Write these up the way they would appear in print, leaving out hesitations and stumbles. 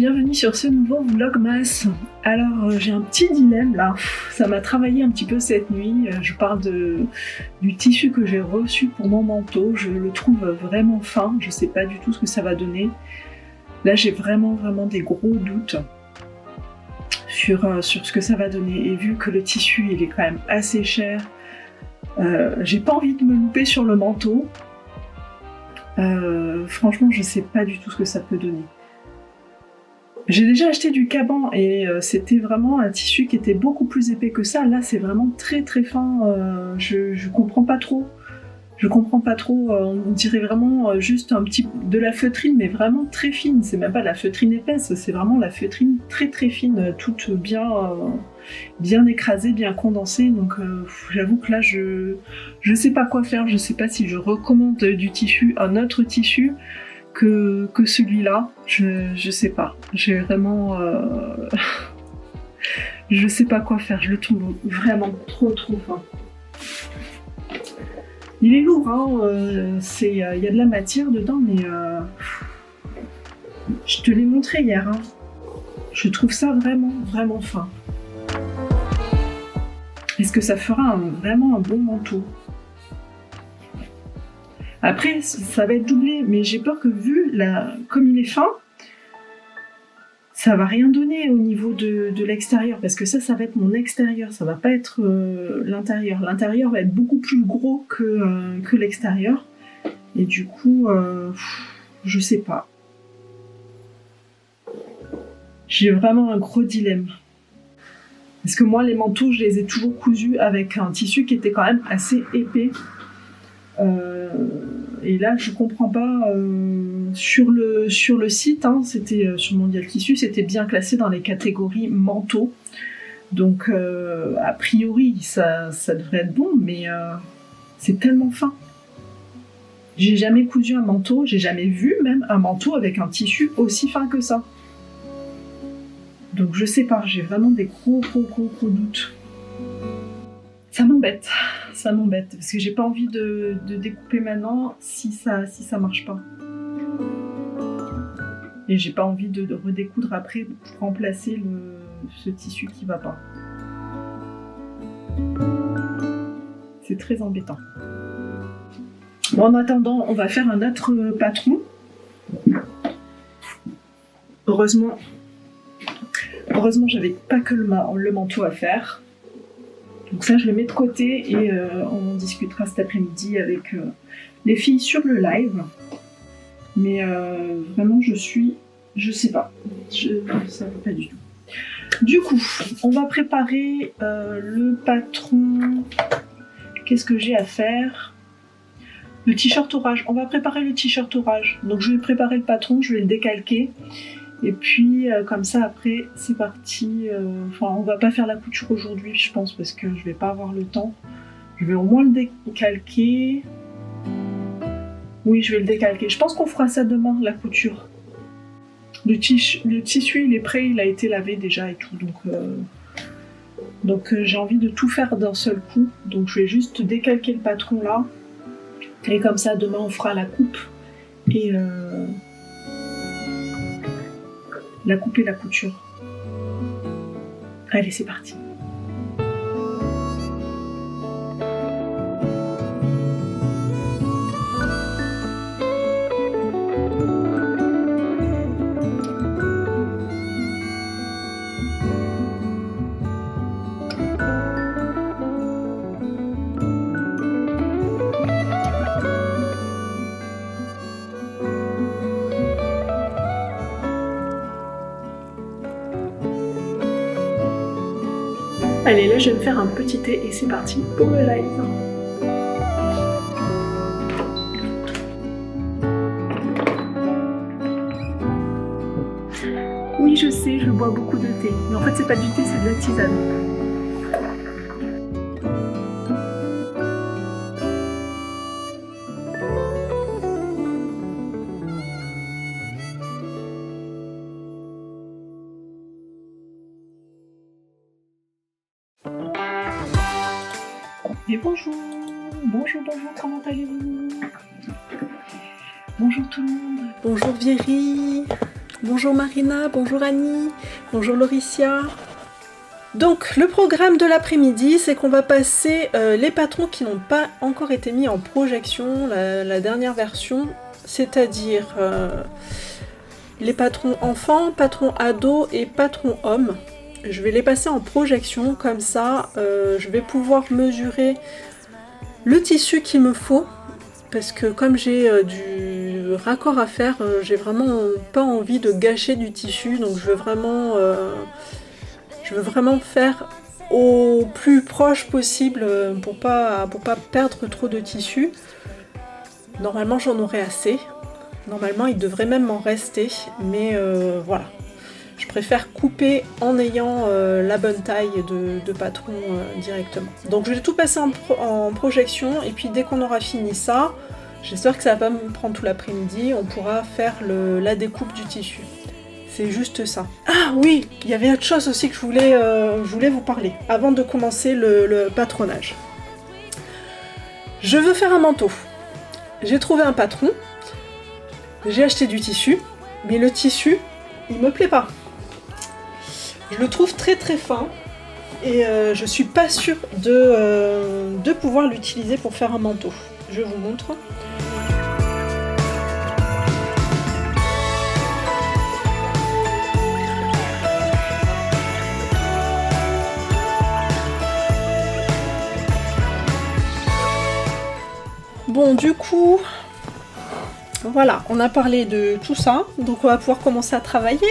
bienvenue sur ce nouveau Vlogmas. Alors j'ai un petit dilemme là, ça m'a travaillé un petit peu cette nuit. Je parle du tissu que j'ai reçu pour mon manteau, je le trouve vraiment fin, je sais pas du tout ce que ça va donner. Là j'ai vraiment des gros doutes sur ce que ça va donner, et vu que le tissu il est quand même assez cher, j'ai pas envie de me louper sur le manteau. Franchement je sais pas du tout ce que ça peut donner. J'ai déjà acheté du Caban et c'était vraiment un tissu qui était beaucoup plus épais que ça. Là c'est vraiment très fin, je comprends pas trop. On dirait vraiment juste un petit de la feutrine, mais vraiment très fine. C'est même pas la feutrine épaisse, c'est vraiment la feutrine très fine, toute bien écrasée, bien condensée. Donc j'avoue que là je sais pas quoi faire. Je sais pas si je recommande du tissu, un autre tissu que celui-là. Je sais pas. J'ai vraiment je sais pas quoi faire. Je le trouve vraiment trop fin. Il est lourd, hein, y a de la matière dedans, mais je te l'ai montré hier. Hein. Je trouve ça vraiment fin. Est-ce que ça fera vraiment un bon manteau? Après, ça va être doublé, mais j'ai peur que comme il est fin, ça va rien donner au niveau de l'extérieur, parce que ça va être mon extérieur, ça va pas être l'intérieur. L'intérieur va être beaucoup plus gros que l'extérieur, et du coup, je sais pas. J'ai vraiment un gros dilemme. Parce que moi, les manteaux, je les ai toujours cousus avec un tissu qui était quand même assez épais. Et là je comprends pas, sur le site, hein, c'était sur Mondial Tissu, c'était bien classé dans les catégories manteaux, donc a priori ça devrait être bon, mais c'est tellement fin. J'ai jamais cousu un manteau, j'ai jamais vu même un manteau avec un tissu aussi fin que ça, donc je sais pas, j'ai vraiment des gros doutes. Ça m'embête, parce que j'ai pas envie de découper maintenant si ça marche pas. Et j'ai pas envie de redécoudre après pour remplacer ce tissu qui va pas. C'est très embêtant. Bon, en attendant, on va faire un autre patron. Heureusement j'avais pas que le manteau à faire. Donc ça je le mets de côté et on discutera cet après-midi avec les filles sur le live. Mais vraiment je sais pas, ça va pas du tout. Du coup, on va préparer le patron. Qu'est-ce que j'ai à faire? Le t-shirt orage, on va préparer le t-shirt orage. Donc je vais préparer le patron, je vais le décalquer. Et puis comme ça après c'est parti, enfin on va pas faire la couture aujourd'hui je pense, parce que je vais pas avoir le temps. Je vais au moins le décalquer. Oui, je vais le décalquer. Je pense qu'on fera ça demain, la couture. Le tissu il est prêt, il a été lavé déjà et tout, donc j'ai envie de tout faire d'un seul coup. Donc je vais juste décalquer le patron là. Et comme ça demain on fera la coupe et la coupe et la couture. Allez, c'est parti. Allez, là je vais me faire un petit thé et c'est parti pour le live. Oui, je sais, je bois beaucoup de thé, mais en fait c'est pas du thé, c'est de la tisane. Et bonjour, comment allez-vous? Bonjour tout le monde. Bonjour Vieri. Bonjour Marina, bonjour Annie, bonjour Lauricia. Donc le programme de l'après-midi, c'est qu'on va passer les patrons qui n'ont pas encore été mis en projection, la dernière version, c'est-à-dire les patrons enfants, patrons ados et patrons hommes. Je vais les passer en projection, comme ça je vais pouvoir mesurer le tissu qu'il me faut, parce que comme j'ai du raccord à faire, j'ai vraiment pas envie de gâcher du tissu, donc je veux vraiment faire au plus proche possible pour pas perdre trop de tissu. Normalement j'en aurai assez. Normalement il devrait même m'en rester. Mais voilà. Je préfère couper en ayant la bonne taille de patron directement. Donc je vais tout passer en projection. Et puis dès qu'on aura fini ça, j'espère que ça va pas me prendre tout l'après-midi, on pourra faire la découpe du tissu. C'est juste ça. Ah oui, il y avait autre chose aussi que je voulais vous parler avant de commencer le patronage. Je veux faire un manteau. J'ai trouvé un patron, j'ai acheté du tissu, mais le tissu, il me plaît pas. Je le trouve très très fin et je suis pas sûre de pouvoir l'utiliser pour faire un manteau. Je vous montre. Bon, du coup, voilà, on a parlé de tout ça, donc on va pouvoir commencer à travailler.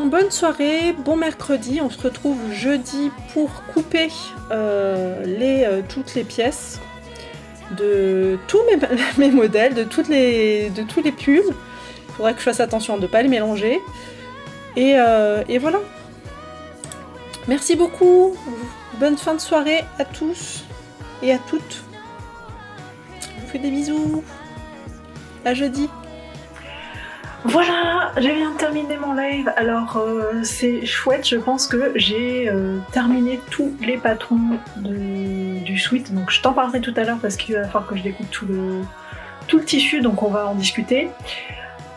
Bonne soirée, bon mercredi, on se retrouve jeudi pour couper toutes les pièces de tous mes modèles, de tous les pulls. Il faudra que je fasse attention de ne pas les mélanger. Et voilà. Merci beaucoup, bonne fin de soirée à tous et à toutes. Je vous fais des bisous, à jeudi. Voilà, j'ai bien terminé mon live. Alors c'est chouette, je pense que j'ai terminé tous les patrons du sweat. Donc je t'en parlerai tout à l'heure parce qu'il va falloir que je découpe tout le tissu, donc on va en discuter.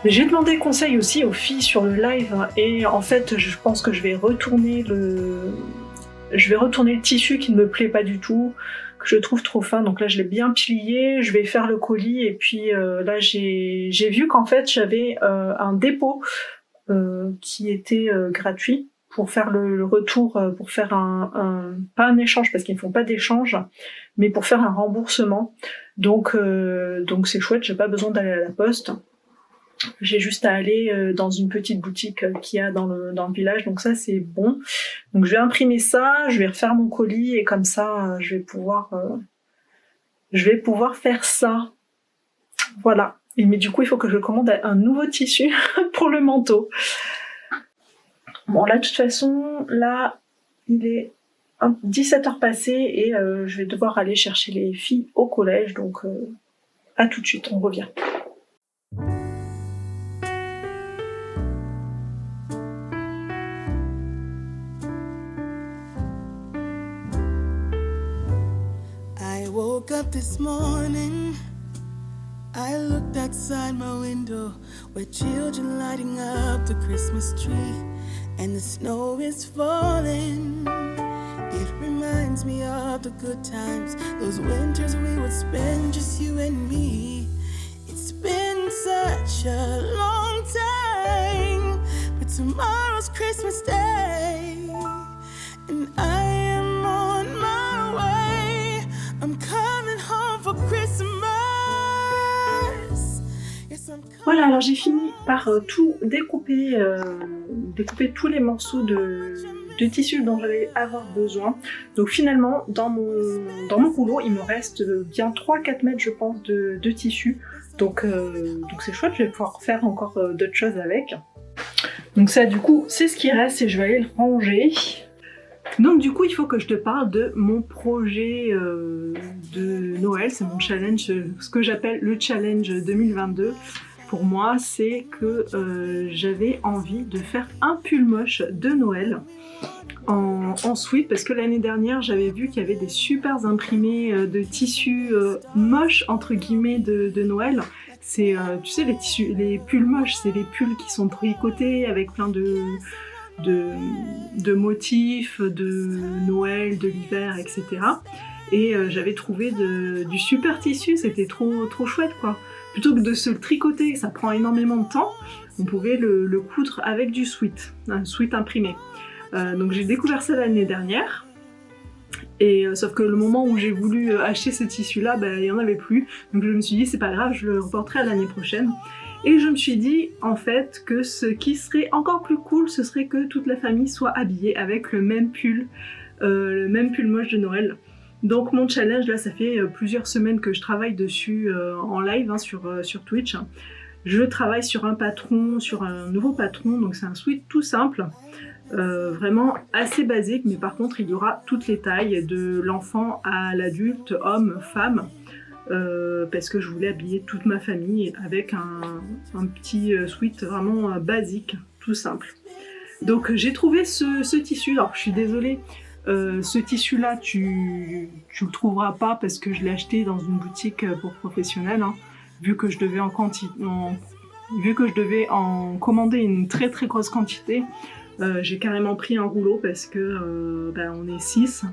J'ai demandé conseil aussi aux filles sur le live et en fait je pense que je vais retourner le tissu qui ne me plaît pas du tout, que je trouve trop fin. Donc là je l'ai bien plié, je vais faire le colis et puis là j'ai vu qu'en fait j'avais un dépôt qui était gratuit pour faire le retour, pour faire pas un échange parce qu'ils ne font pas d'échange, mais pour faire un remboursement. Donc c'est chouette, j'ai pas besoin d'aller à la poste. J'ai juste à aller dans une petite boutique qu'il y a dans le village, donc ça c'est bon. Donc je vais imprimer ça, je vais refaire mon colis et comme ça je vais pouvoir faire ça. Voilà. Mais du coup il faut que je commande un nouveau tissu pour le manteau. Bon là de toute façon, là il est 17h passées et je vais devoir aller chercher les filles au collège, donc à tout de suite, on revient. I woke up this morning, I looked outside my window where children lighting up the Christmas tree and the snow is falling. It reminds me of the good times, those winters we would spend just you and me. It's been such a long time, but tomorrow's Christmas Day and I am on my way. I'm coming home for Christmas. Yes, I'm coming. Voilà, alors j'ai fini par tout découper tous les morceaux de tissu dont j'allais avoir besoin. Donc finalement, dans mon rouleau, il me reste bien 3-4 mètres, je pense, de tissu. Donc c'est chouette, je vais pouvoir faire encore d'autres choses avec. Donc ça du coup c'est ce qui reste et je vais aller le ranger. Donc du coup il faut que je te parle de mon projet de Noël, c'est mon challenge, ce que j'appelle le challenge 2022. Pour moi c'est que j'avais envie de faire un pull moche de Noël en sweat, parce que l'année dernière j'avais vu qu'il y avait des super imprimés de tissus moches entre guillemets de Noël. C'est tu sais les tissus, les pulls moches, c'est les pulls qui sont tricotés avec plein de motifs de Noël, de l'hiver, etc. Et j'avais trouvé du super tissu, c'était trop chouette quoi. Plutôt que de se le tricoter, ça prend énormément de temps, on pouvait le coudre avec du sweat, un sweat imprimé. Donc j'ai découvert ça l'année dernière, et sauf que le moment où j'ai voulu acheter ce tissu là, il n'y en avait plus, donc je me suis dit c'est pas grave, je le reporterai à l'année prochaine. Et je me suis dit en fait que ce qui serait encore plus cool, ce serait que toute la famille soit habillée avec le même pull moche de Noël. Donc mon challenge là, ça fait plusieurs semaines que je travaille dessus en live sur Twitch. Je travaille sur un nouveau patron, donc c'est un sweat tout simple. Vraiment assez basique, mais par contre il y aura toutes les tailles, de l'enfant à l'adulte, homme, femme, parce que je voulais habiller toute ma famille avec un petit sweat vraiment basique, tout simple. Donc j'ai trouvé ce tissu, alors je suis désolée, ce tissu là tu le trouveras pas parce que je l'ai acheté dans une boutique pour professionnels, hein, vu que je devais en commander une très grosse quantité. J'ai carrément pris un rouleau parce que on est 6.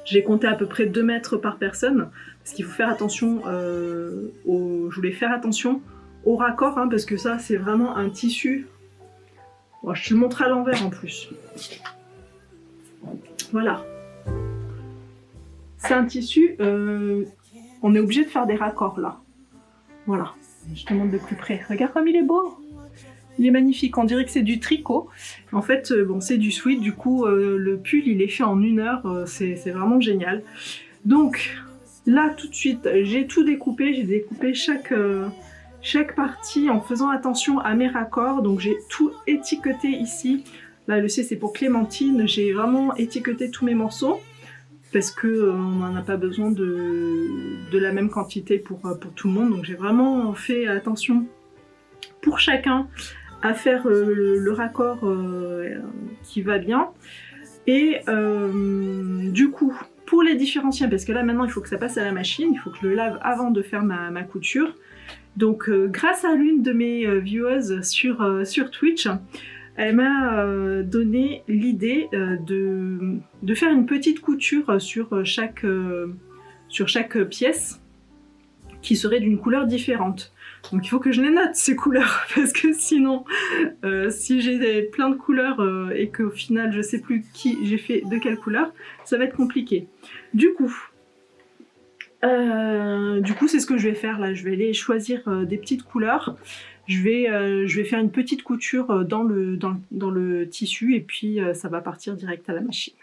J'ai compté à peu près 2 mètres par personne, parce qu'il faut faire attention je voulais faire attention au raccord, hein, parce que ça c'est vraiment un tissu. Bon, je te le montre à l'envers en plus. Voilà. C'est un tissu, on est obligé de faire des raccords là. Voilà, je te montre de plus près. Regarde comme il est beau! Il est magnifique, on dirait que c'est du tricot. En fait, c'est du sweat, du coup, le pull, il est fait en 1 heure, c'est vraiment génial. Donc, là, tout de suite, j'ai tout découpé, j'ai découpé chaque partie en faisant attention à mes raccords. Donc, j'ai tout étiqueté ici. Là, le C, c'est pour Clémentine. J'ai vraiment étiqueté tous mes morceaux, parce qu'on n'en a pas besoin de la même quantité pour tout le monde. Donc, j'ai vraiment fait attention pour chacun à faire le raccord qui va bien. Et du coup, pour les différencier, parce que là maintenant il faut que ça passe à la machine, il faut que je le lave avant de faire ma couture. Donc grâce à l'une de mes viewers sur Twitch, elle m'a donné l'idée de faire une petite couture sur chaque pièce qui serait d'une couleur différente. Donc il faut que je les note ces couleurs, parce que sinon si j'ai plein de couleurs et qu'au final je sais plus qui j'ai fait de quelle couleur, ça va être compliqué. Du coup c'est ce que je vais faire là, je vais aller choisir des petites couleurs. Je vais faire une petite couture dans le tissu, et puis ça va partir direct à la machine.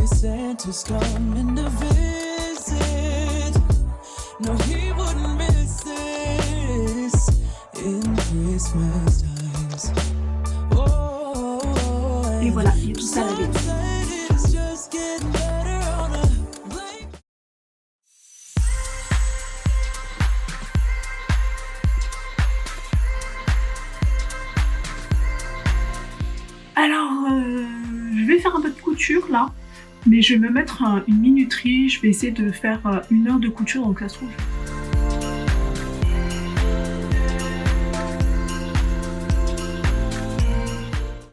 Santa's coming to visit. No, he wouldn't miss this in Christmas times. Oh, et voilà, il y a tout ça à laver. Alors, je vais faire un peu de couture là. Mais je vais me mettre une minuterie, je vais essayer de faire 1 heure de couture, donc ça se trouve